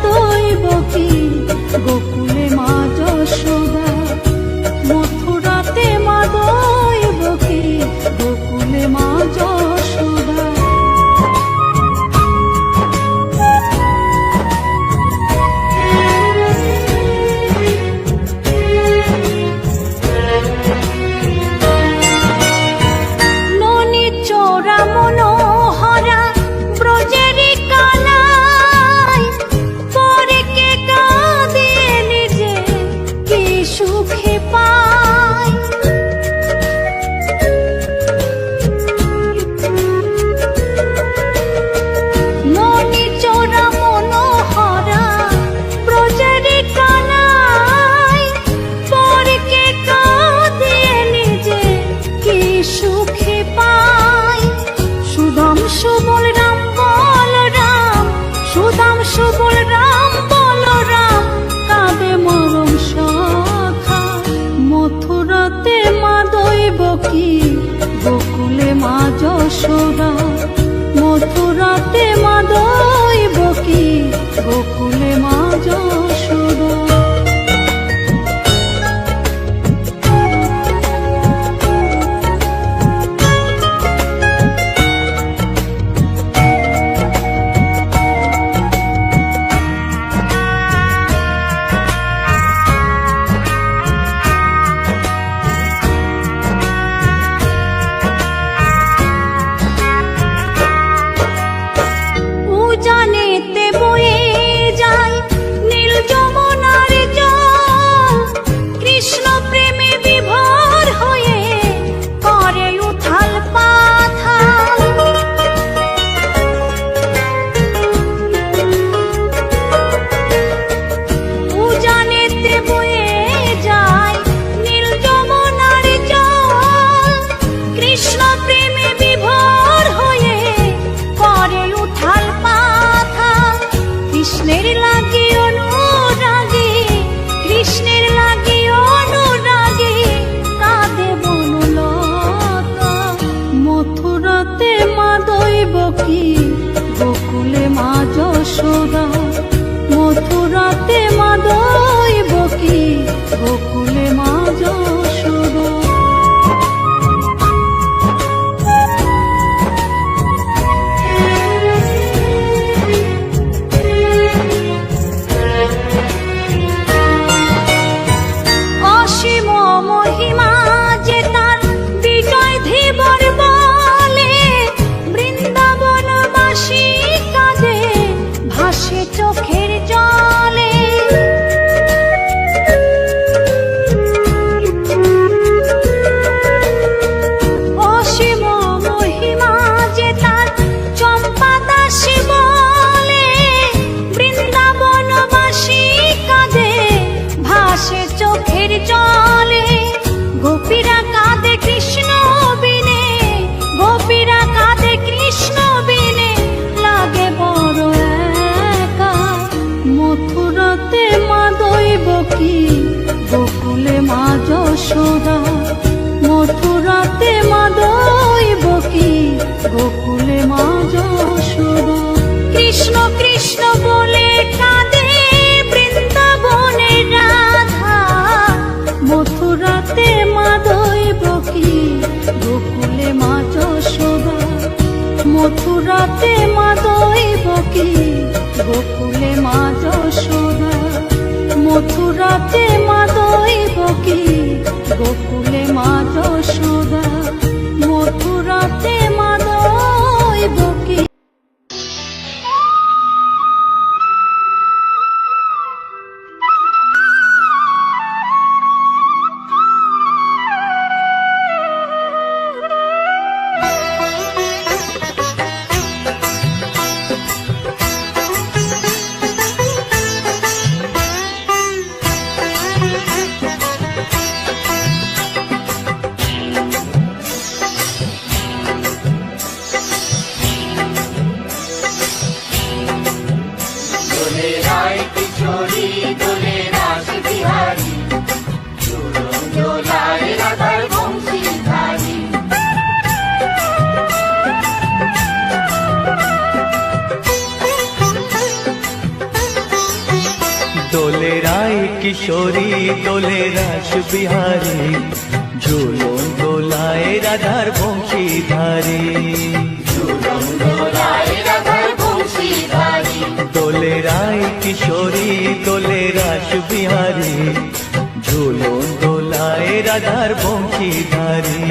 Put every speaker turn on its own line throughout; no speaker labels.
দৈব কি গোকুলে মা যশোদা, মথুরাতে মা দৈব কি গোকুলে মা যশোদা। ননি চোরা মনোহরা ব্রজেরি কানাই, পরে কে কাঁদিয়ে নিজে কি সুখে পায়। ননি চোরা মনোহরা ব্রজেরি কানাই, পরে কে কাঁদিয়ে নিজে কি সুখে পায়। সুদাম সুবল রাম বলরাম, সুদাম সুবল রাম বলরাম, কাঁদে মরম সখা। মথুরাতে মা দৈব কি গোকুলে মা যশোদা, মথুরাতে মা দৈব কি গোকুলে মা যশোদা। উজানেতে বয়ে যায় নীল যমুনার জল, কৃষ্ণ প্রেমে বিভোর হয়ে করে উথাল পাথাল। উজানেতে বয়ে যায় নীল যমুনার জল, কৃষ্ণ প্রেমে বিভোর হয়ে করে উথাল পাথাল। কৃষ্ণের লাগি অনুরাগী, কৃষ্ণের লাগি অনুরাগী, কাঁদে বনলতা। মথুরাতে মা দৈব কি গোকুলে মা যশোদা, মথুরাতে মা দৈব কি গোকুলে মা যশোদা। অসীম মহিমা যে তার বিজয় ধীবর বলে, বৃন্দাবনবাসী কাঁদে ভাসে চোখের জলে। অসীম মহিমা যে তার চম্পা দাসী বলে, বৃন্দাবনবাসী কাঁদে ভাসে চোখের জলে। গোপীরা কাঁদে কৃষ্ণ বিনে, গোপীরা কাঁদে কৃষ্ণ বিনে, লাগে বড় একা। মথুরাতে মা দৈব কি গোকুলে মা যশোদা, মথুরাতে মা দৈব কি গোকুলে মা যশোদা। কৃষ্ণ কৃষ্ণ বলে কাঁদে বৃন্দাবনের রাধা, মথুরাতে মা দৈব কি গোকুলে মা যশোদা, মথুরাতে মা দৈব কি গোকুলে মা যশোদা, মথুরাতে মা দৈব কি গোকুলে মা যশোদা, মথুরাতে মা দৈব কি।
কিশোরী দোলে রাস বিহারী, ঝুলন দোলায় রাধার বংশীধারী। দোলে রায় কিশোরী দোলে রাস বিহারী, ঝুলন দোলায় রাধার বংশীধারী।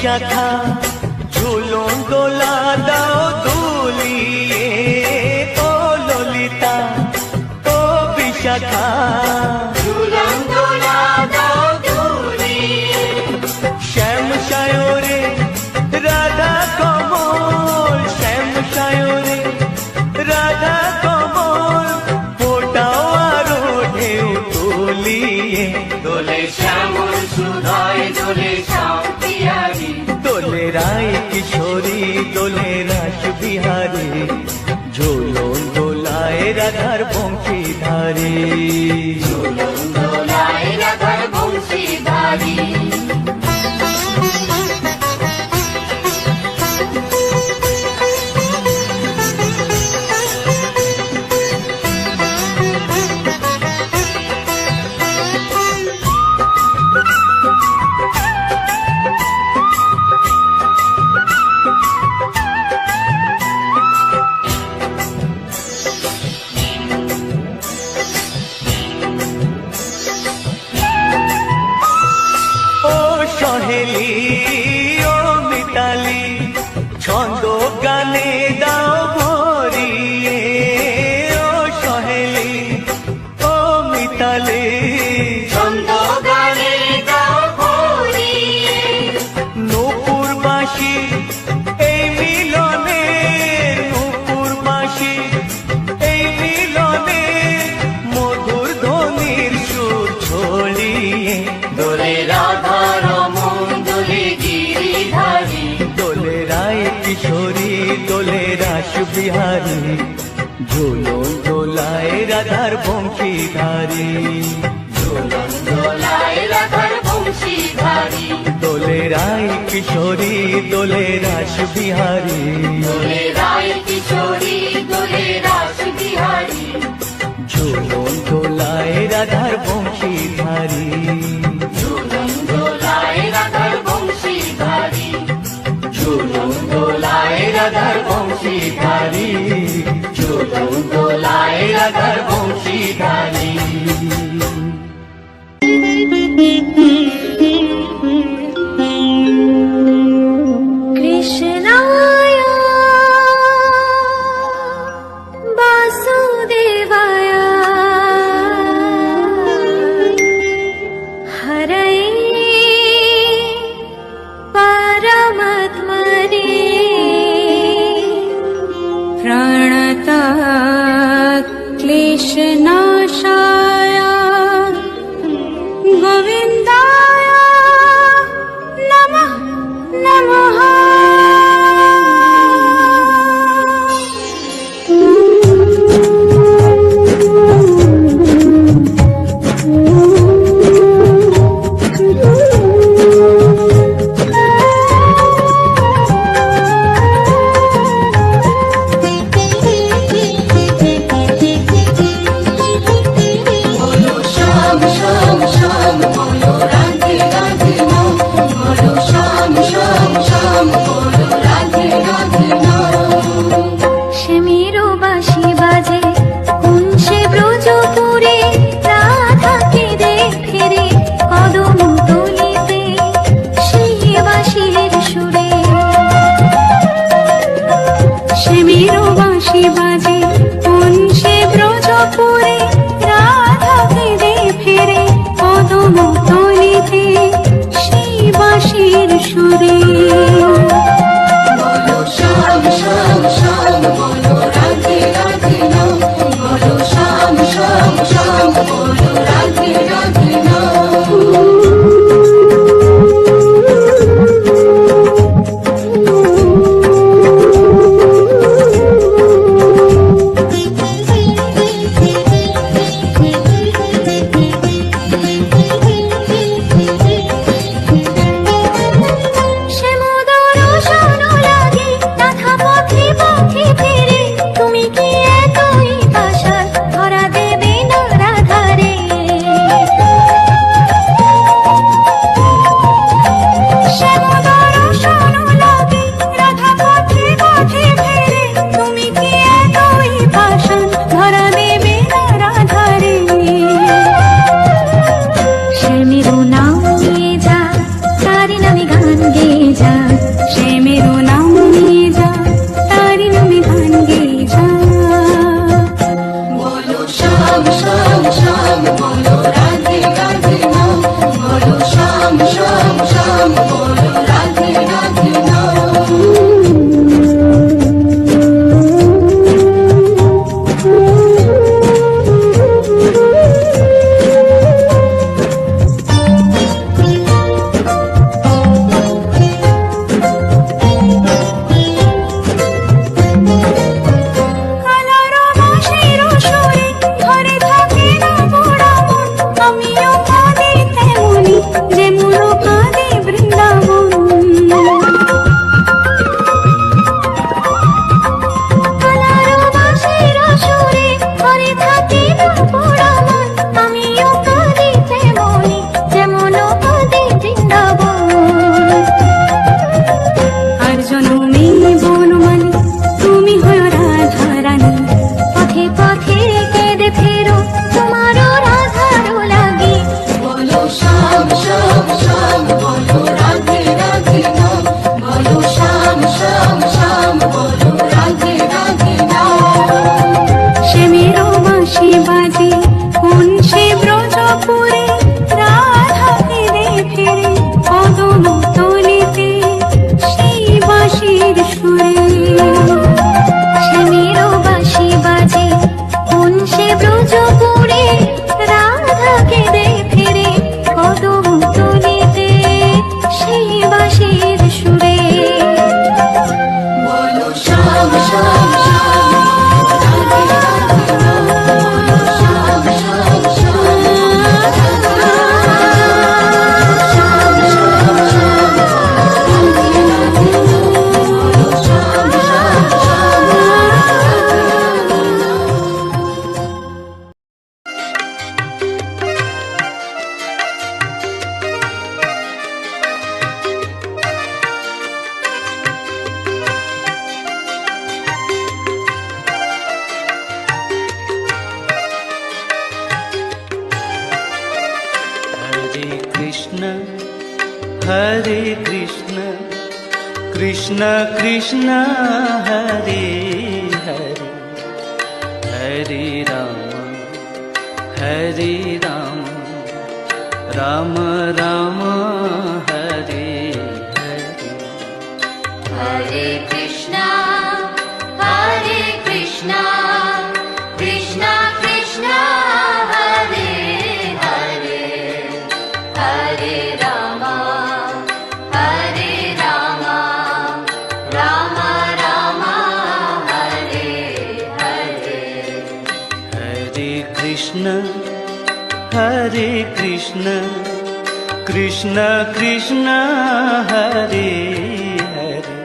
শাখা ঝুলন দোলা দাও দুলিয়ে, ও ললিতা ও বিশাখা ঝুলন দোলা দাও দুলিয়ে। শ্যাম সায়রে রাধা কমল, শ্যাম সায়রে রাধা কমল, ফোটাও আরো ঢেউ তুলিয়ে। দোলে শ্যামল সুধায় দোলে শান্তিয়ারি, দোলে রায় কিশোরী দোলে রাস বিহারী, ঝুলন দোলায় রাধার বংশীধারী। ঝুলন দোলায় রাধার বংশীধারী। সহেলি ও মিতালি ছন্দ গানে দাও ভরিয়ে, ও সহেলি ও মিতালি ছন্দ গানে দাও ভরিয়ে। নূপুর বাঁশি এই মিলনে, নূপুর বাঁশি এই মিলনে, মধুর ধ্বনির সুর ছড়িয়ে। দোলে রাধা রমন দোলে গিরিধারী, দোলে রায় কিশোরী দোলে রাস বিহারী, ঝুলন দোলায় রাধার বংশীধারী। ঝুলন দোলায় রাধার বংশীধারী। দোলে রায় কিশোরী দোলে রাস বিহারী, দোলে রায় কিশোরী দোলে রাস বিহারী, ঝুলন দোলায় রাধার বংশীধারী। ঝুলন দোলায় রাধার বংশীধারী, ঝুলন দোলায় রাধার বংশীধারী, ঝুলন দোলায় রাধার বংশীধারী।
কৃষ্ণায় বাসুদেবায় হরয়ে পরমাত্মনে প্রণতাৎ ক্লেশনাশায় গোবিন্দায় নমঃ নমঃ।
Sham, sham, sham, bolo, radhe, radhe, nam, bolo, sham.
हरे कृष्ण कृष्ण कृष्ण हरे हरे हरे राम राम राम हरे हरे
हरे कृष्णा कृष्णा कृष्णा हरे हरे हरे राम राम राम हरे हरे
हरे कृष्ण कृष्ण कृष्ण हरे हरे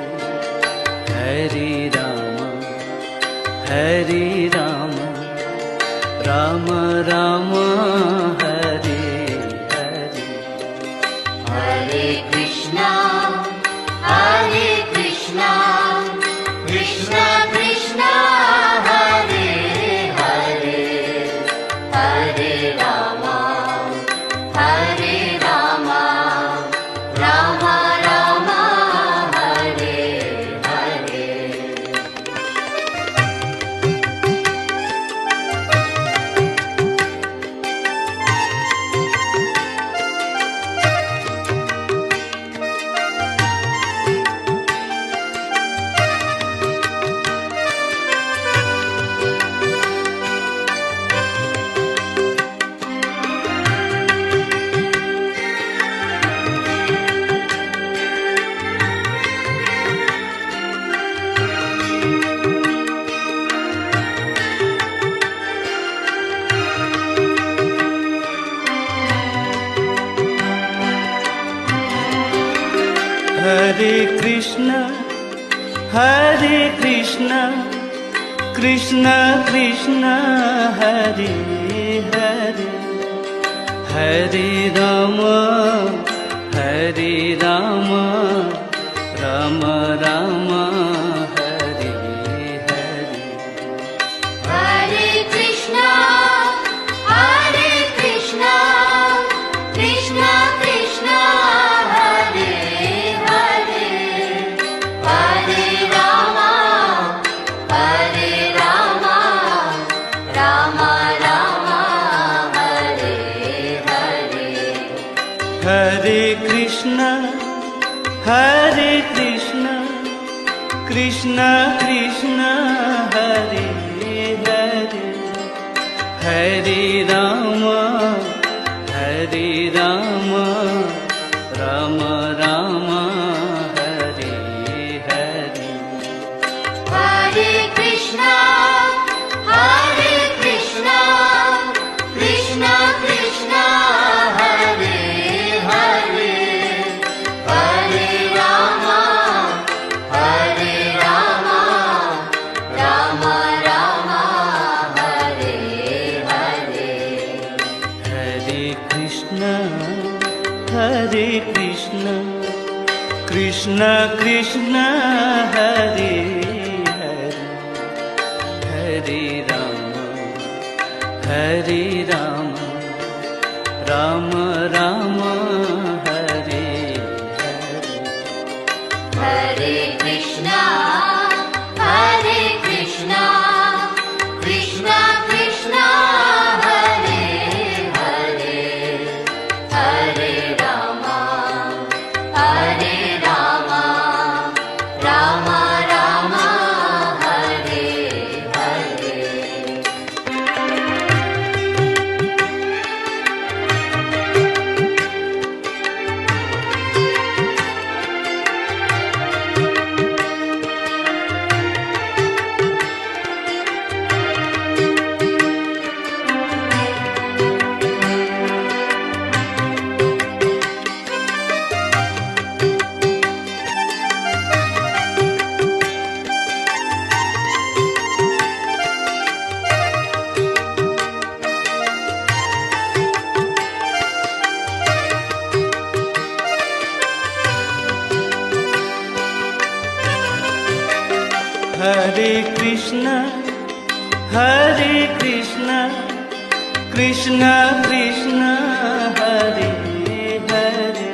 हरे राम राम राम हरे हरे
हरे कृष्णा कृष्णा कृष्णा हरे हरे हरे राम राम राम हरे हरे
हरे कृष्ण कृष्ण कृष्ण हरे हरे हरे राम राम राम हरे हरे
हरे कृष्णा कृष्णा कृष्णा हरे हरे हरे राम राम राम हरे हरे
हरे कृष्ण कृष्ण कृष्ण हरे हरे हरे राम राम राम हरे हरे
हरे कृष्णा कृष्णा कृष्णा हरे हरे हरे राम राम राम हरे हरे
हरे कृष्ण कृष्ण कृष्ण हरे हरे हरे राम राम राम हरे हरे
हरे कृष्णा कृष्णा कृष्णा हरे हरे हरे राम राम राम हरे हरे
हरे कृष्ण कृष्ण कृष्ण हरे हरे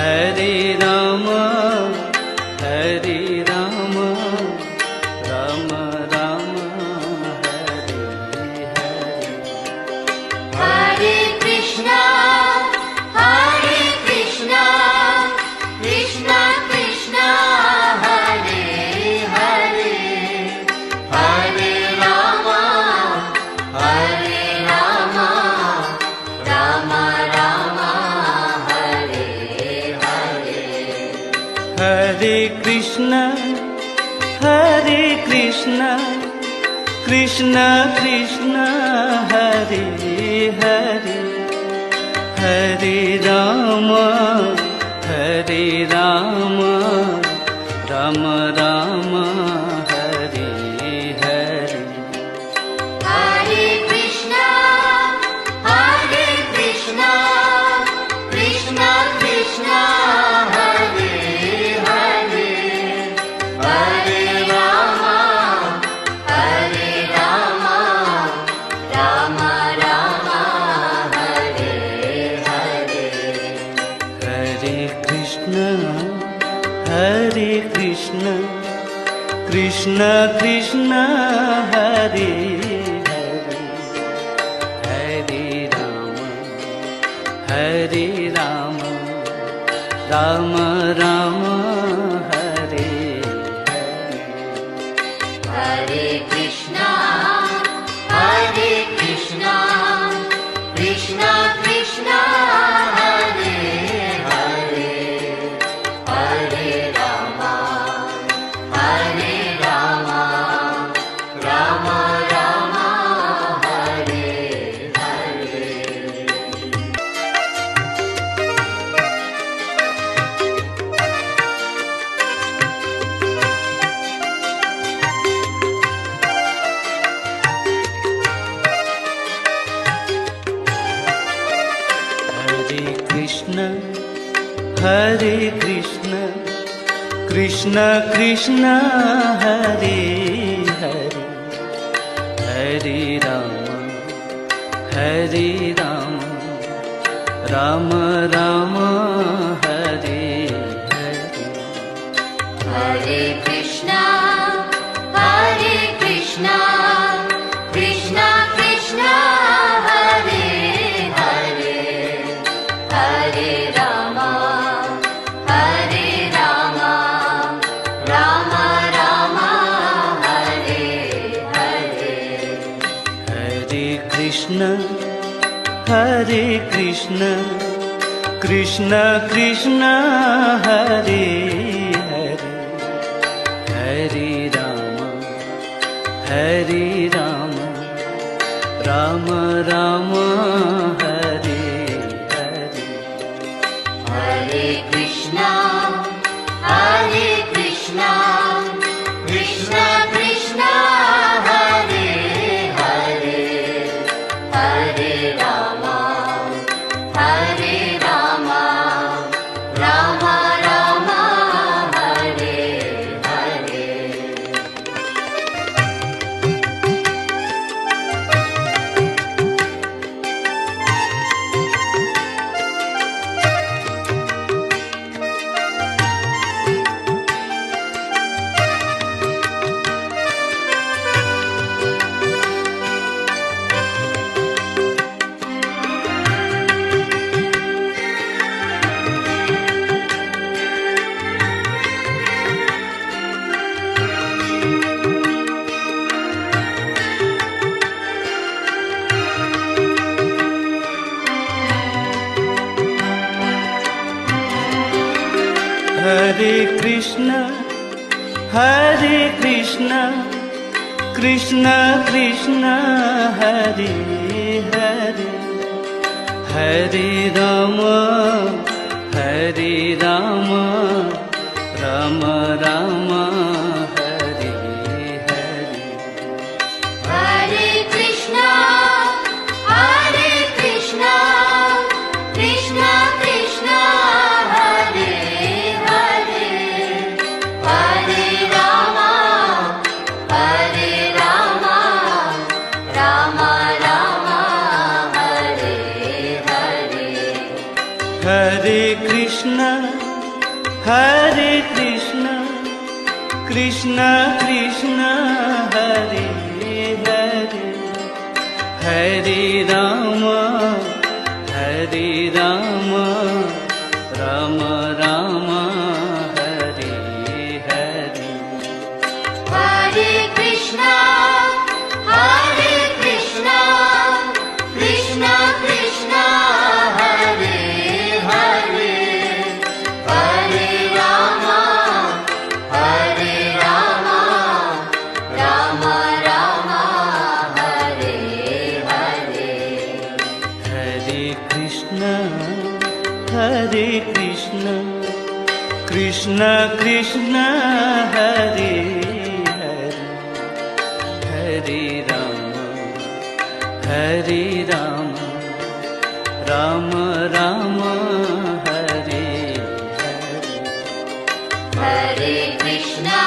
हरे राम हरे Ram Ram Ram Hare Hare
Hare Krishna, Krishna Krishna, Hare Hare, Hare Rama, Rama Rama, Hare Hare.
हरे Krishna Krishna Krishna Hare Hare Hare Ram Ram Ram Hare Hare
Hare Krishna, Krishna Krishna, Hare Hare, Hare Rama, Rama Rama, Hare Hare.
हरे Krishna Krishna Krishna Hare Hare Hare Ram Ram Ram Hare Hare
Hare Krishna, Krishna Krishna, Hare Hare, Hare Rama, Rama Rama, Hare Hare.
हरे Krishna Krishna Krishna Hare Hare Hare Ram Ram Ram Hare Hare
Hare Krishna, Krishna Krishna, Hare Hare, Hare Rama, Rama Rama, Hare Hare.
हरे Krishna Krishna Krishna Hare Hare Hare Ram Ram Ram Hare Hare
Hare Krishna, Krishna Krishna, Hare Hare, Hare Rama, Rama Rama, Hare Hare.
हरे Krishna Krishna Krishna Hare Hare Hare Ram Ram Ram Hare Hare
Hare Krishna, Krishna Krishna, Hare Hare, Hare Rama, Rama Rama, Hare Hare.
हरे Krishna Hare Krishna, Krishna Krishna, Hare Hare, Hare Rama, Hare Rama, Rama Rama, Hare Hare.
Hare Krishna, Krishna Krishna, Hare Hare, Hare Rama, Rama Rama, Hare Hare.
Hare Krishna, Krishna Krishna, Hare Hare, Hare Rama, Rama Rama, Hare Hare.
Hare Krishna,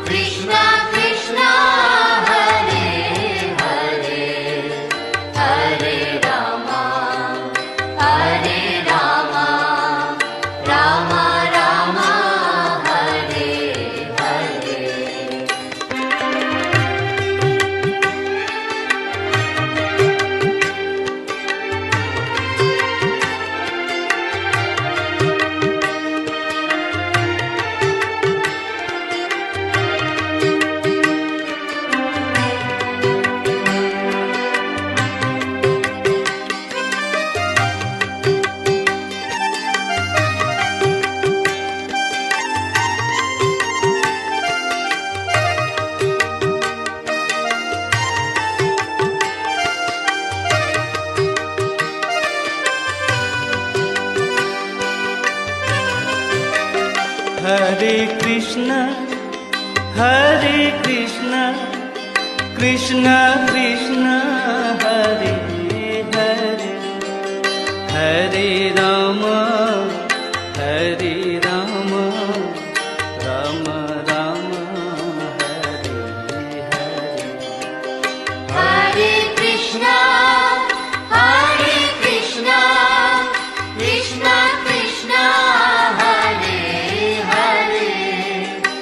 Krishna Krishna, Hare Hare, Hare Rama, Rama Rama, Hare Hare.
Hare Krishna, Krishna Krishna, Hare Hare, Hare Rama, Rama Rama, Hare Hare.
Hare Krishna, Krishna Krishna, Hare Hare,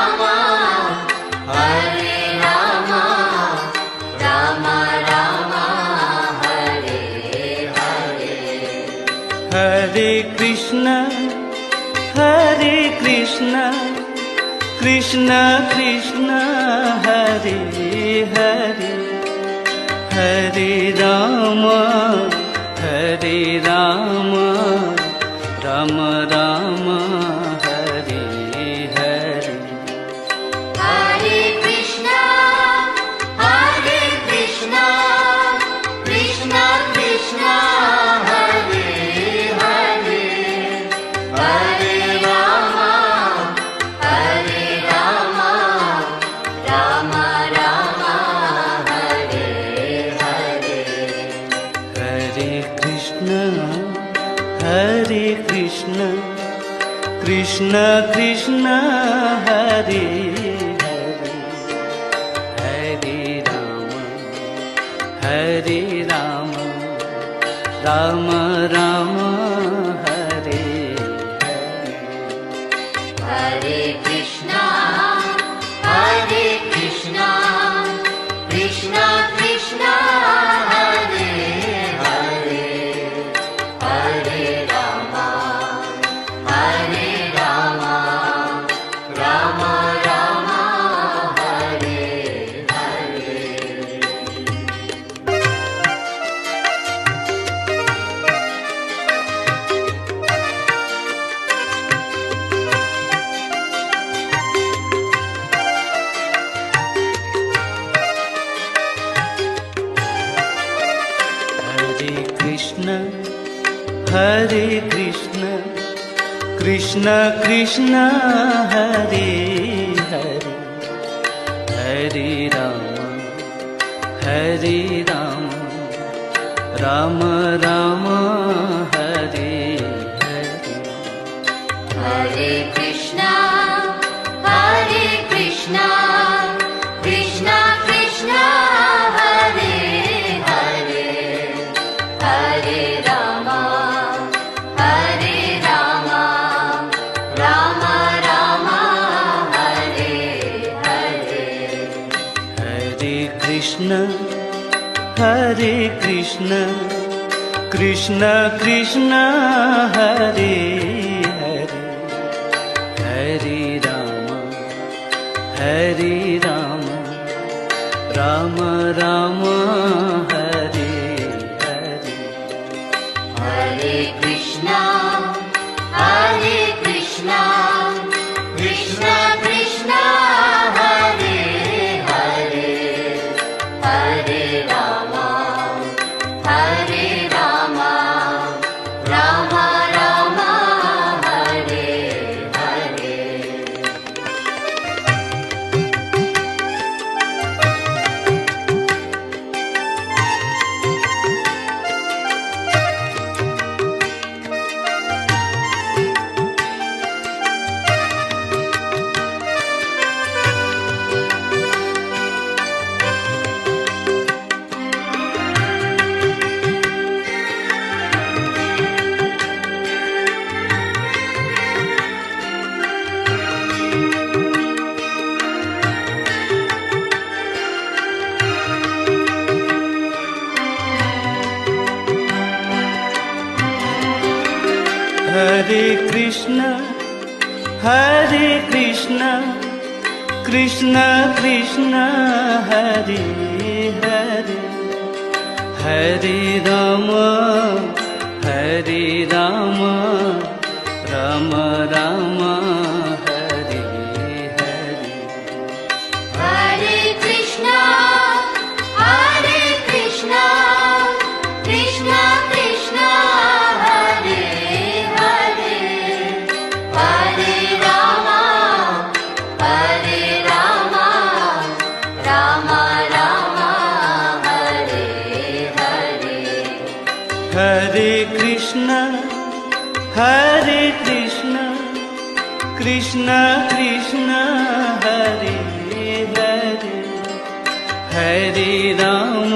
Hare Rama, Rama Rama, Hare Hare.
Hare Krishna, Krishna Krishna, Hare Hare, Hare Rama, Rama Rama, Hare Hare.
Hare Krishna, Krishna Krishna, Hare Hare, Hare Rama, Rama Rama, Hare Hare.
Hare Krishna, Krishna Krishna, Hare Hare, Hare Rama, Rama Rama, Hare Hare.
Hare Krishna, Krishna Krishna, Hare Hare, Hare Rama, Rama Rama, Hare Hare.
Hare Krishna, Krishna Krishna, Hare Hare, Hare Rama, Rama Rama, Hare Hare.
Hare Krishna, Krishna Krishna, Hare Hare, Hare Rama,
Krishna हरे Krishna Krishna Krishna Hare Hare Hare Ram Ram Ram Hare Hare
Hare Krishna, Krishna Krishna, Hare Hare, Hare Rama, Rama Rama, Hare Hare.
हरे Krishna Krishna Krishna Hare Hare Hare Ram Ram Ram Hare Hare
Hare Krishna, Krishna Krishna, Hare Hare, Hare Rama, Rama Rama, Hare Hare.
हरे Krishna Krishna Krishna Hare Hare Hare Ram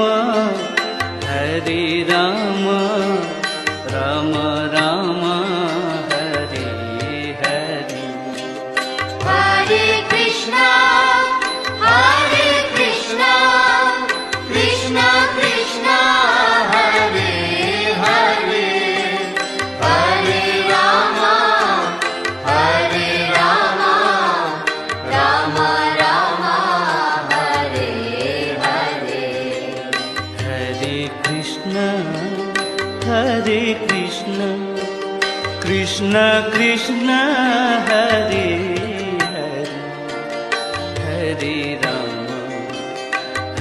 Ram Ram Hare Hare
Hare Krishna, Krishna Krishna, Hare Hare, Hare Rama, Rama Rama, Hare Hare.
हरे Krishna Krishna Krishna Hare Hare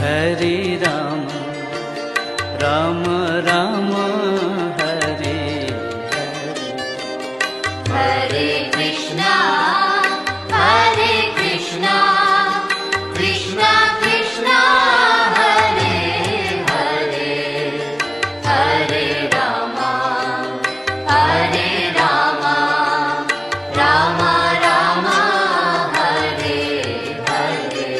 Hare Ram Ram Ram Hare Hare
Hare Krishna, Krishna Krishna, Hare Hare, Hare Rama, Rama Rama, Hare Hare.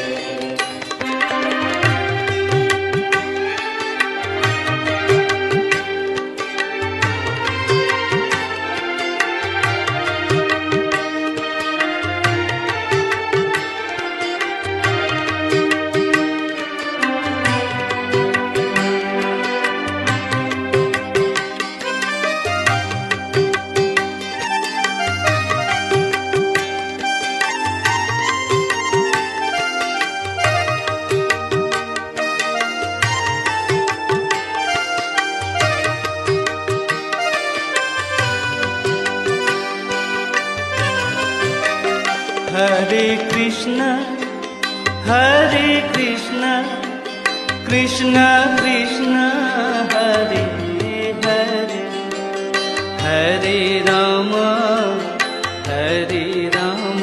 हरे Krishna Krishna Krishna Hare Hare Hare Ram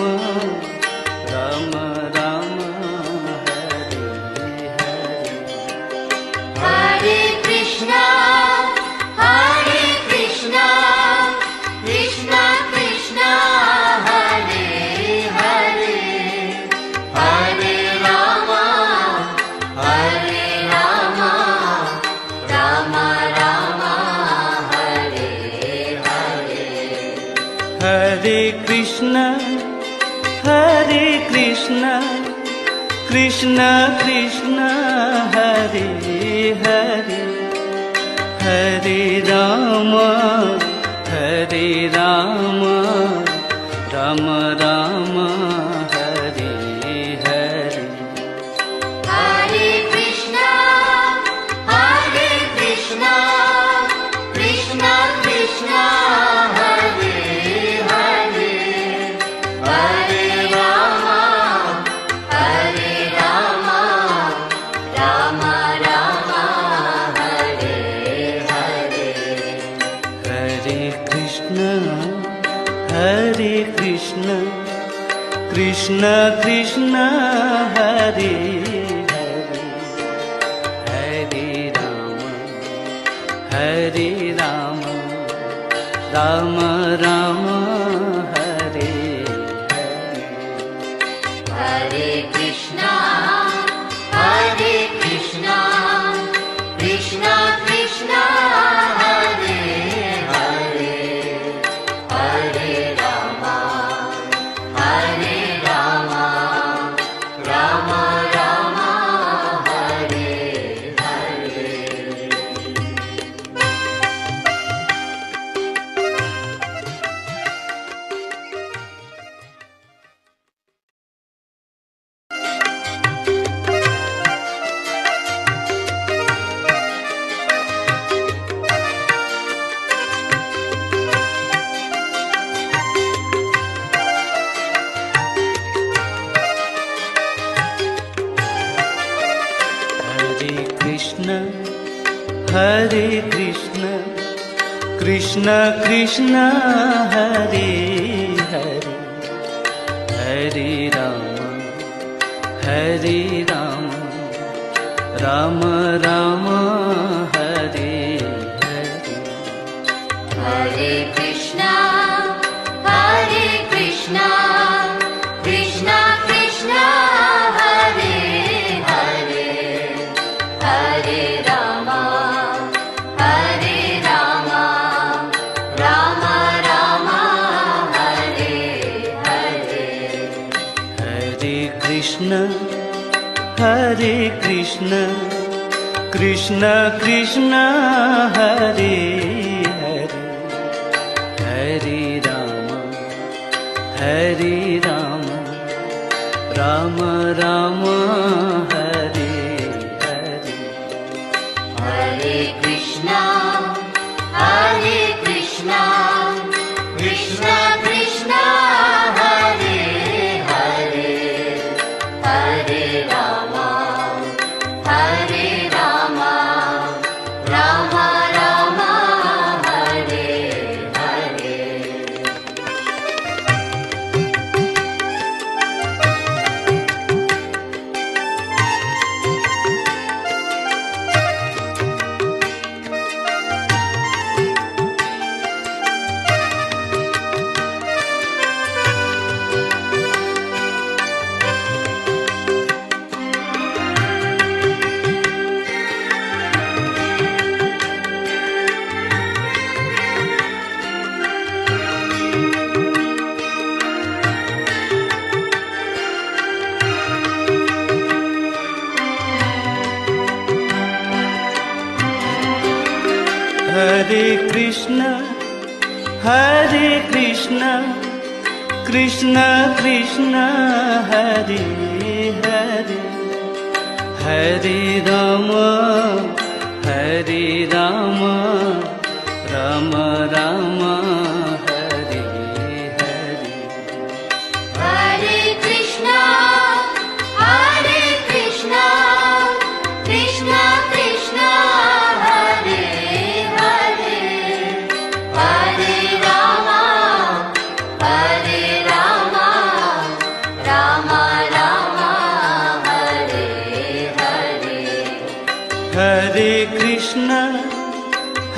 Ram Ram Hare Hare
Hare Krishna, Krishna Krishna, Hare Hare, Hare Rama, Rama Rama, Hare Hare.
हरे Krishna Krishna Krishna Hare Hare Hare Ram Ram Ram Hare Hare
Hare Krishna Krishna Krishna Hare Hare Hare Ram Ram Ram Hare Hare
Hare Krishna Krishna Krishna Hare Hare Hare Ram Ram Ram Hare Hare
Hare Krishna Krishna Krishna Hare Hare Hare Ram Ram Ram Hare Hare
Hare Krishna Krishna Krishna Hare Hare Hare Ram Ram Ram Hare Hare
Hare Krishna Krishna Krishna Hare Hare Hare Ram Ram Ram Hare Hare
Hare Krishna Krishna Krishna Hare Hare Hare Ram Ram Ram Hare Hare
Hare Krishna Krishna Krishna Hare Hare Hare Ram Ram Ram Hare Hare
Hare Krishna Krishna Krishna Hare Hare Hare Ram Ram Ram Hare Hare
Hare Krishna Krishna Krishna Hare Hare Hare Ram Ram Ram Hare Hare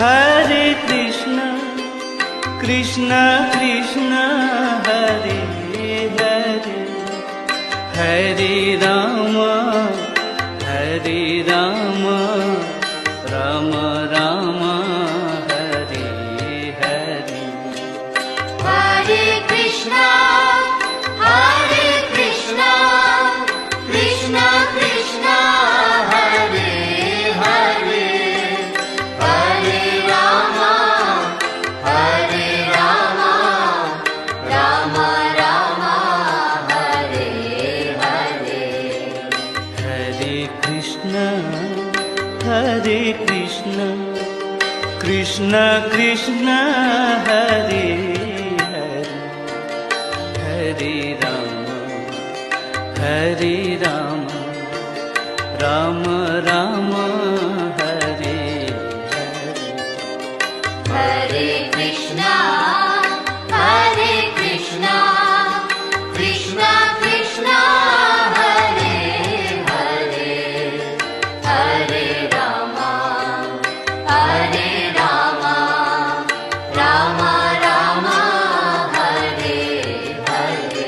Hare Krishna Krishna Krishna Hare Hare Hare Ram Ram Ram Hare Hare
Hare Krishna Krishna
Hare Krishna, Krishna Krishna, Hare Hare, Hare Rama, Hare Rama, Rama Rama, Hare Hare.
Hare Krishna, Krishna Krishna, Hare Hare, Hare Rama, Rama Rama, Hare Hare.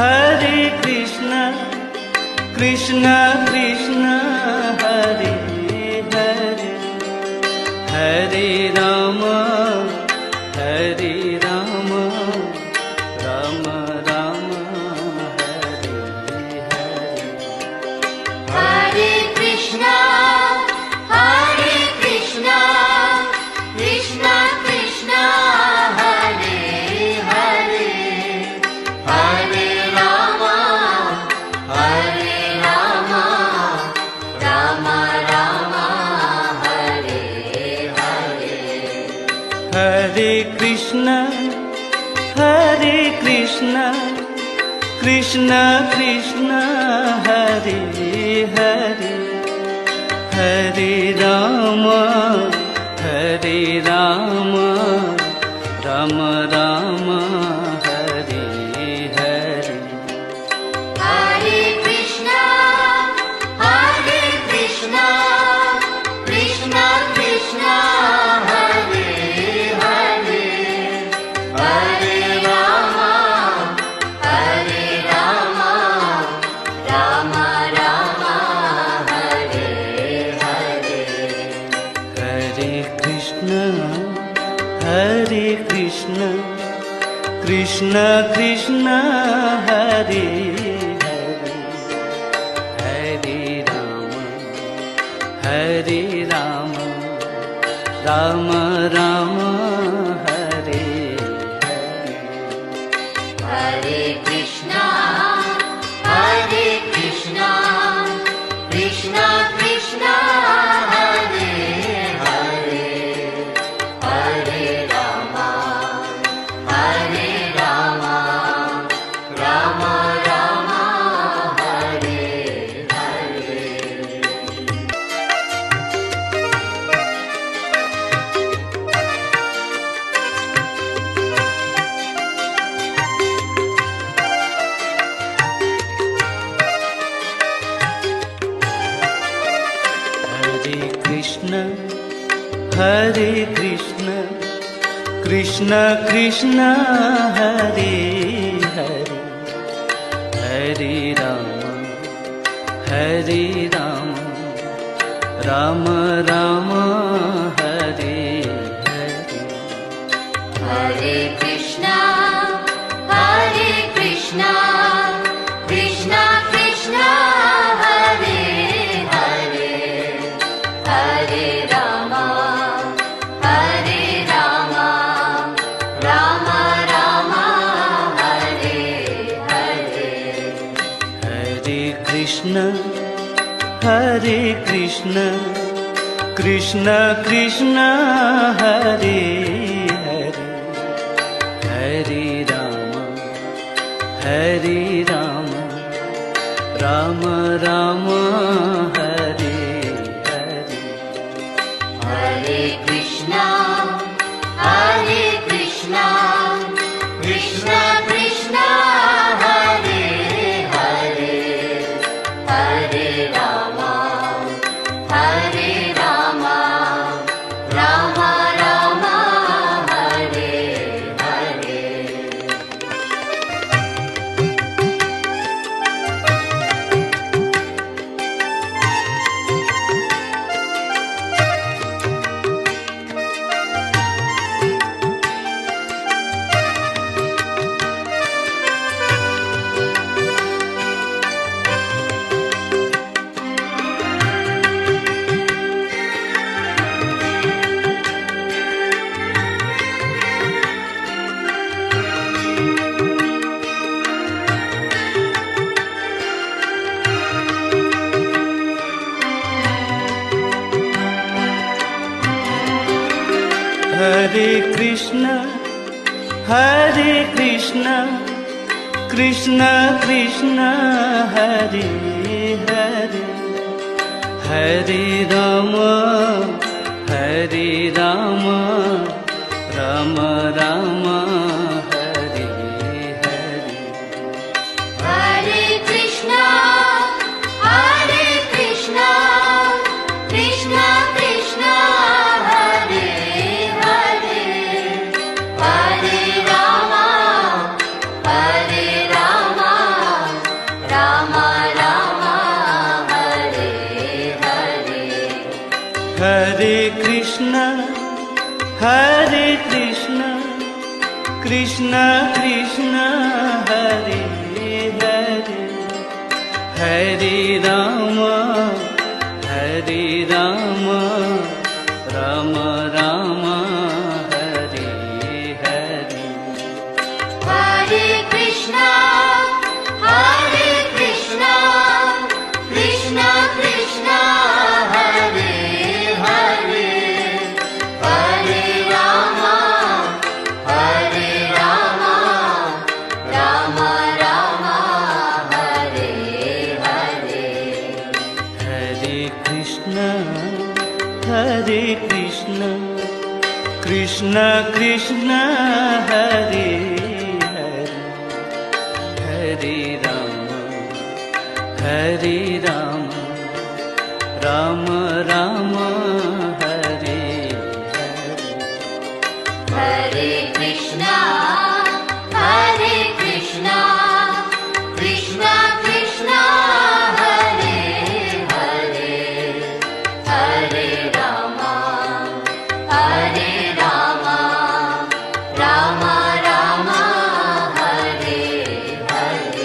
Hare Krishna, Krishna Krishna, Hare Hare, Hare Rama, Rama Rama, Hare Hare.
Hare Krishna, Krishna Krishna, Hare Hare, Hare Rama, Rama Rama, Hare Hare.
Hare Krishna, Krishna Krishna, Hare Hare, Hare Rama, Rama Rama, Hare Hare.
Hare Krishna, Krishna Krishna, Hare Hare, Hare Rama, Rama Rama, Hare Hare.
Hare Krishna, Krishna Krishna, Hare Hare, Hare Rama, Rama Rama, Hare Hare.
Hare Krishna, Krishna Krishna, Hare Hare, Hare Rama, Rama Rama, Hare Hare.
Hare Krishna, Krishna Krishna, Hare Hare, Hare Rama, Rama Rama, Hare Hare.
Hare Krishna, Krishna Krishna, Hare Hare, Hare Rama, Rama Rama, Hare Hare.
Hare Krishna, Krishna Krishna, Hare Hare, Hare Rama, Rama Rama, Hare Hare.
Hare Krishna, Krishna Krishna, Hare Hare, Hare Rama,
Hare Krishna, Krishna Krishna, Hare Hare, Hare Rama, Rama Rama, Hare Hare.
Hare Krishna, Krishna Krishna, Hare Hare, Hare Rama, Rama Rama, Hare Hare.
Hare Krishna, Krishna Krishna, Hare Hare, Hare Rama, Rama Rama, Hare Hare.
Hare Krishna, Krishna Krishna, Hare Hare, Hare Rama, Rama Rama, Hare Hare.
Hare Krishna, Krishna Krishna, Hare Hare, Hare Rama, Rama Rama, Hare Hare.
Hare Krishna, Krishna Krishna, Hare Hare, Hare Rama, Rama Rama, Hare Hare.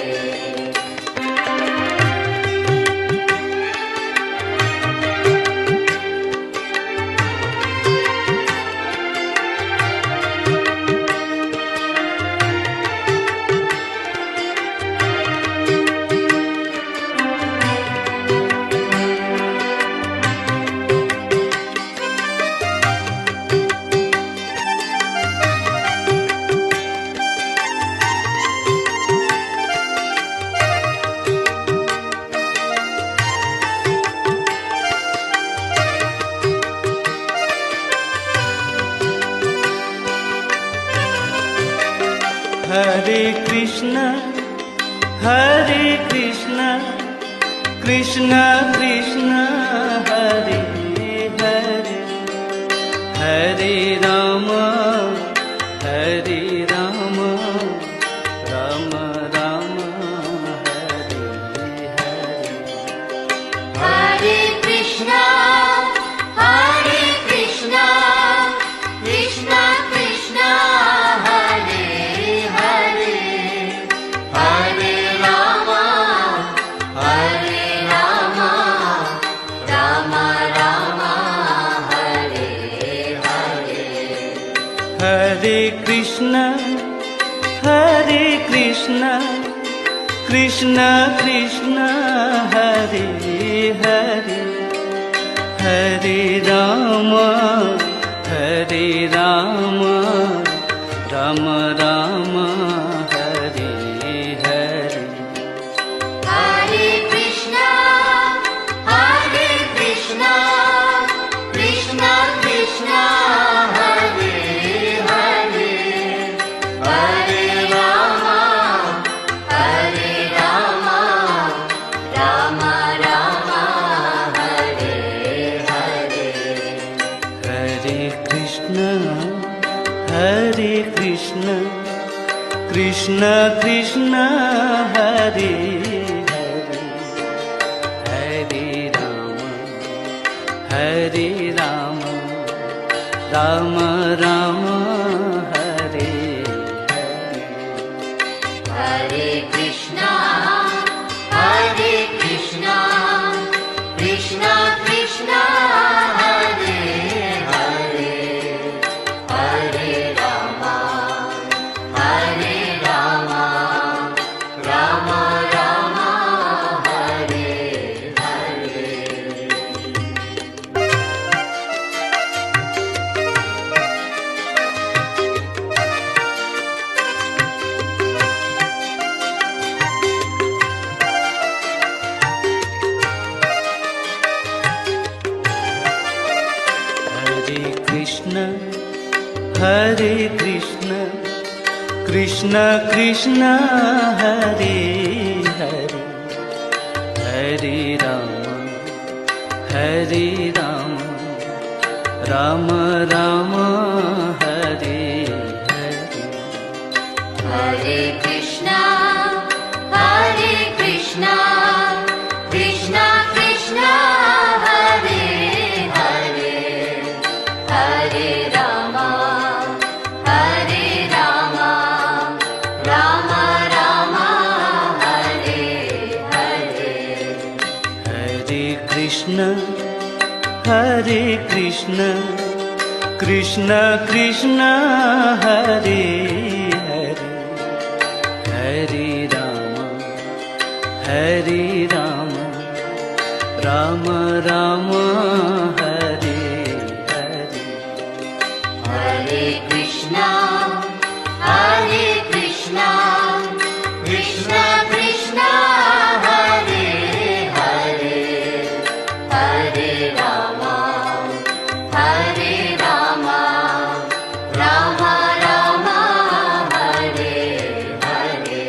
Hare Krishna, Krishna Krishna, Hare Hare, Hare Rama, Rama Rama, Hare Hare.
Hare Krishna, Krishna Krishna, Hare Hare, Hare Rama, Rama Rama, Hare Hare.
Hare Krishna, Krishna Krishna, Hare Hare, Hare Rama, Rama Rama, Hare Hare.
Hare Krishna, Krishna Krishna, Hare Hare, Hare Rama, Rama Rama, Hare Hare.
Hare Krishna, Krishna Krishna, Hare Hare, Hare Rama, Rama Rama, Hare Hare.
Hare Krishna, Krishna Krishna, Hare Hare, Hare Rama, Rama Rama, Hare Hare.
हरे Krishna Krishna Krishna Hare Hare Hare Ram Ram Ram Hare Hare
Hare Krishna Krishna Krishna Hare Hare Hare Ram Ram Ram Hare Hare
Hare Krishna Krishna Krishna Hare Hare Hare Ram Ram Ram Hare Hare
Hare Krishna Krishna Krishna Hare Hare Hare Ram Ram Ram Hare Hare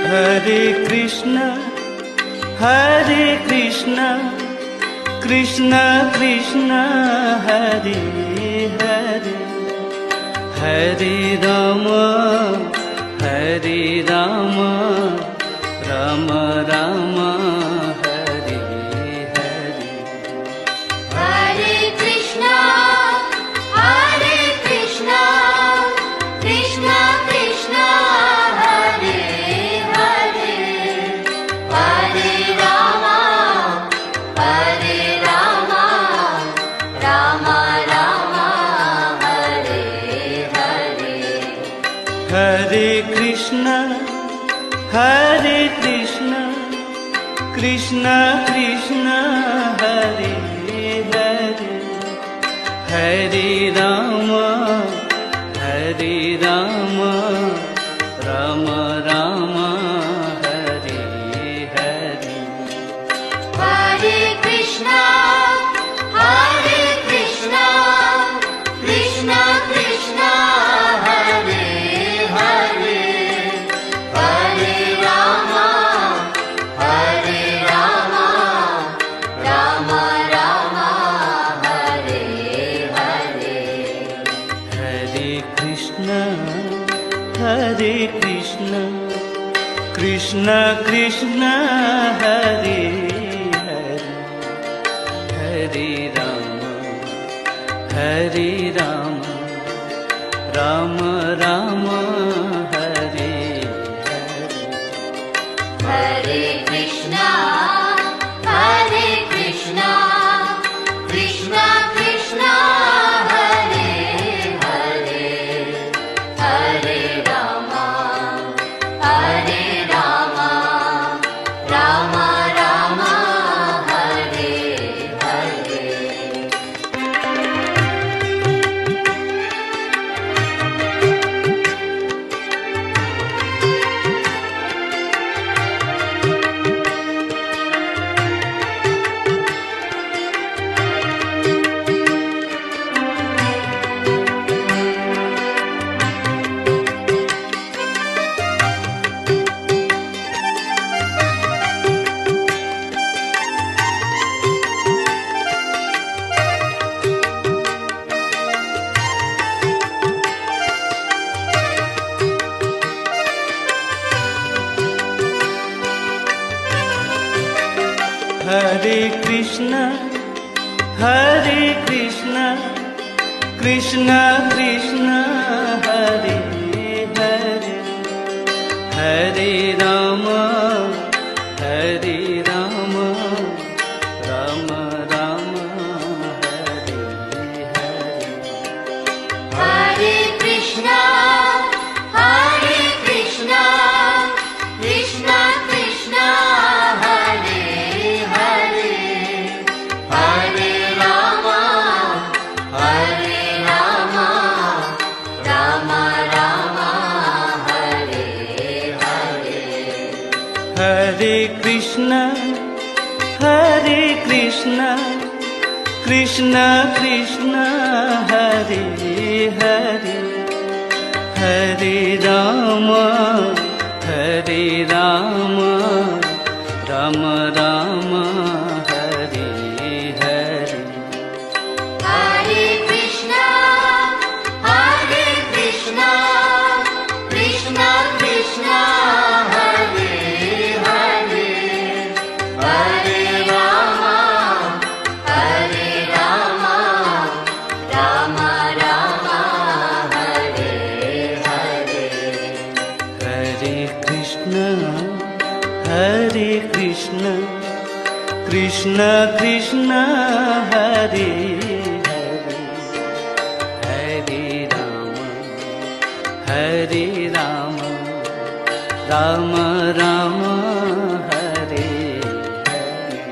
Hare Krishna Krishna Krishna Hare Hare Hare Ram Ram Ram Hare Hare
Hare Krishna Krishna Krishna Hare Hare Hare Ram Ram Ram Hare Hare
Hare Krishna Krishna Krishna Hare Hare Hare Ram Ram Ram Hare Hare
Hare Krishna Krishna Krishna Hare Hare Hare Ram Ram Ram Hare Hare
Hare Krishna Krishna Krishna Hare Hare Hare Ram Ram Ram Hare Hare
Hare Krishna Krishna Krishna Hare Hare Hare Ram Ram Ram Hare Hare
Hare Krishna Krishna Krishna Hare Hare Hare Ram Ram Ram Hare Hare.
Hare Krishna, Krishna Krishna, Hare Hare, Hare Rama, Rama Rama, Hare Hare.
हरे कृष्ण कृष्ण कृष्ण हरे हरे, हरे Ram Ram Ram Hare Hare.
Hare Krishna, Krishna Krishna, Hare Hare, Hare Rama, Rama Rama, Hare Hare.
हरे कृष्ण कृष्ण कृष्ण हरे हरे, हरे Ram Ram Ram Hare Hare.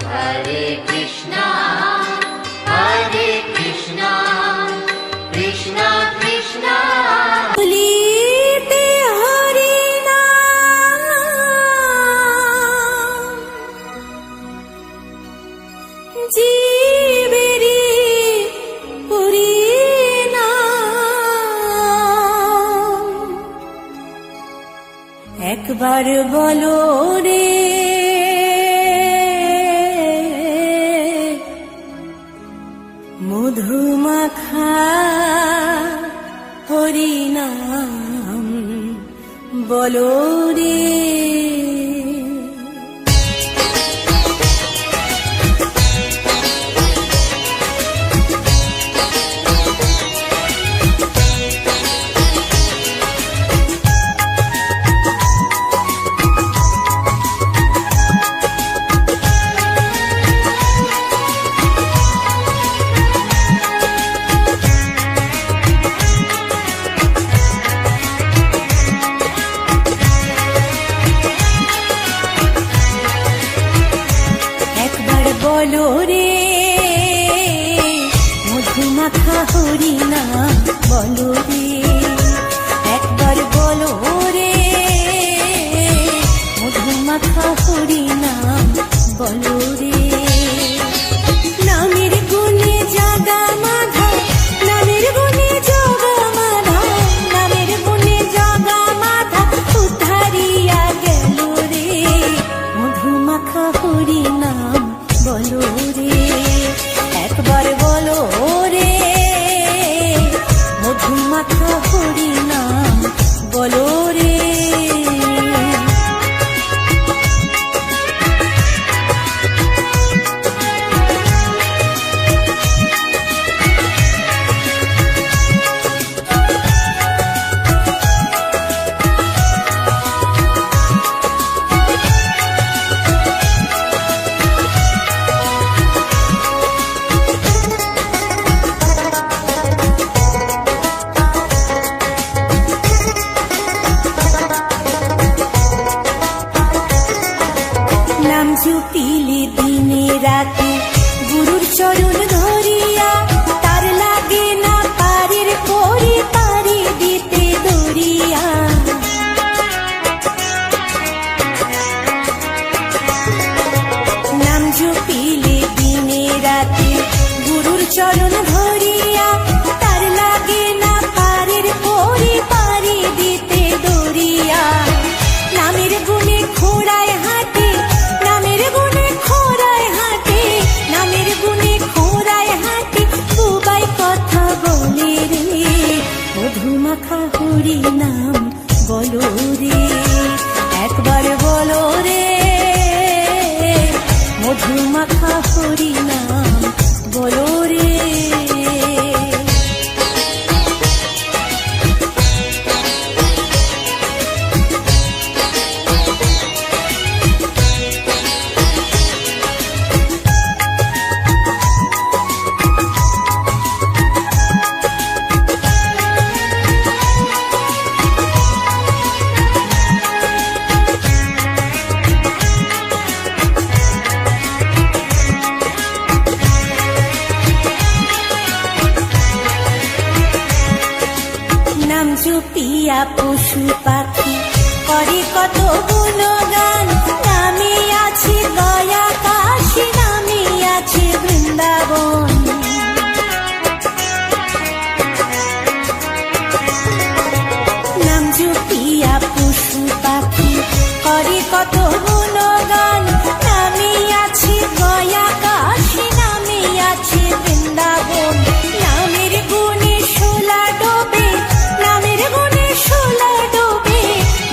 Hare Krishna, Krishna Krishna.
বলিতে হরি নাম জীবেরি পরিণাম। একবার বলো রে মধুমাখা হরিনাম বলো রে। বলো রে মধুমাখা হরিনাম বলো রে, একবার বলো রে মধুমাখা হরিনাম বলো রে। নামের গুণে জাগা মাধা, নামের গুণে জগা মাধা, নামের গুণে জগা মাধা উদ্ধারিয়া গেল রে মধুমাখা হরিনাম বলো রে, একবার বলো রে মধুমাখা হরিনাম বলো রে। নাম জপিলে দিনে রাতে গুরুর চরণ ধরিয়া, তার লাগে না পারের পরে পারি দিতে দরিয়া। নাম জপিলে দিনে রাতে গুরুর চরণ ধরিয়া, তার লাগে না পারের পরে পারি দিতে দরিয়া। নামের গুণে খোড়ায় হাতে, নামের গুণে খোড়ায় হাতে, নামের গুণে খোড়ায় হাতে বুবাই কথা বলে রে মধুমাখা হরিনাম বলো রে, একবার বলো রে মধুমাখা হরিনাম বলো রে। জুপিয়া পশু পাখি করে কত গুণগান, নামে আছে গয়া কাশী, নামে আছে বৃন্দাবন। নাম জুপিয়া পশু পাখি করে কত গুণগান, নামে আছে গয়া কাশী, নামে আছে বৃন্দাবন। নামের গুণে শোলা ডোবে, নামের গুণে শোলা ডোবে,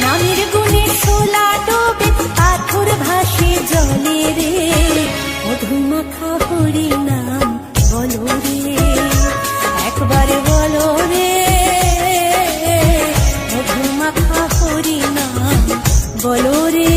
নামের গুণে শোলা ডোবে, পাথর ভাসে জলে রে। মধুমাখা হরি নাম বলো রে, একবার বলো রে, মধুমাখা হরি নাম বলো রে।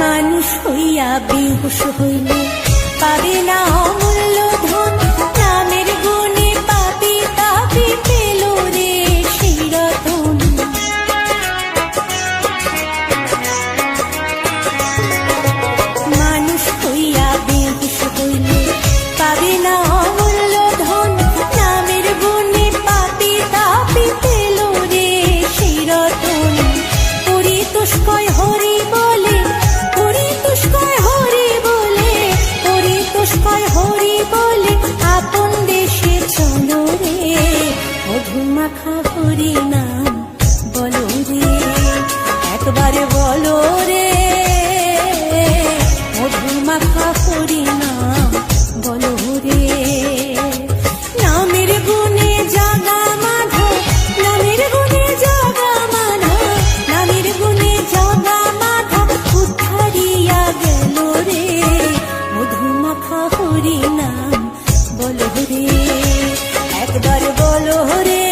মানুষ হইয়া বেহুশ হইলে পাবে না অমূল্য ধন, নামের গুণে পাপি তাপি পেল রে সেই রতন। মানুষ হইয়া বেহুশ হইলে পাবে না অমূল্য ধন, নামের গুণে পাপি তাপি পেল রে সেই রতন। পরিতোষকয় হরি বলে, পরিতোষকয় হরি বলে, পরিতোষকয় হরি বলে, আপন দেশে চলো রে। মধুমাখা হরি নাম বলো রে, একবার বলো রে, মধুমাখা হরি নাম বলো রে। নামের গুণে জাগা মাধব, নামের গুণে জাগা মাধব, নামের গুণে জাগা মাধব, উদ্ধারিয়া গেল রে। মধুমাখা হরি নাম বলো রে, একবার বলো রে,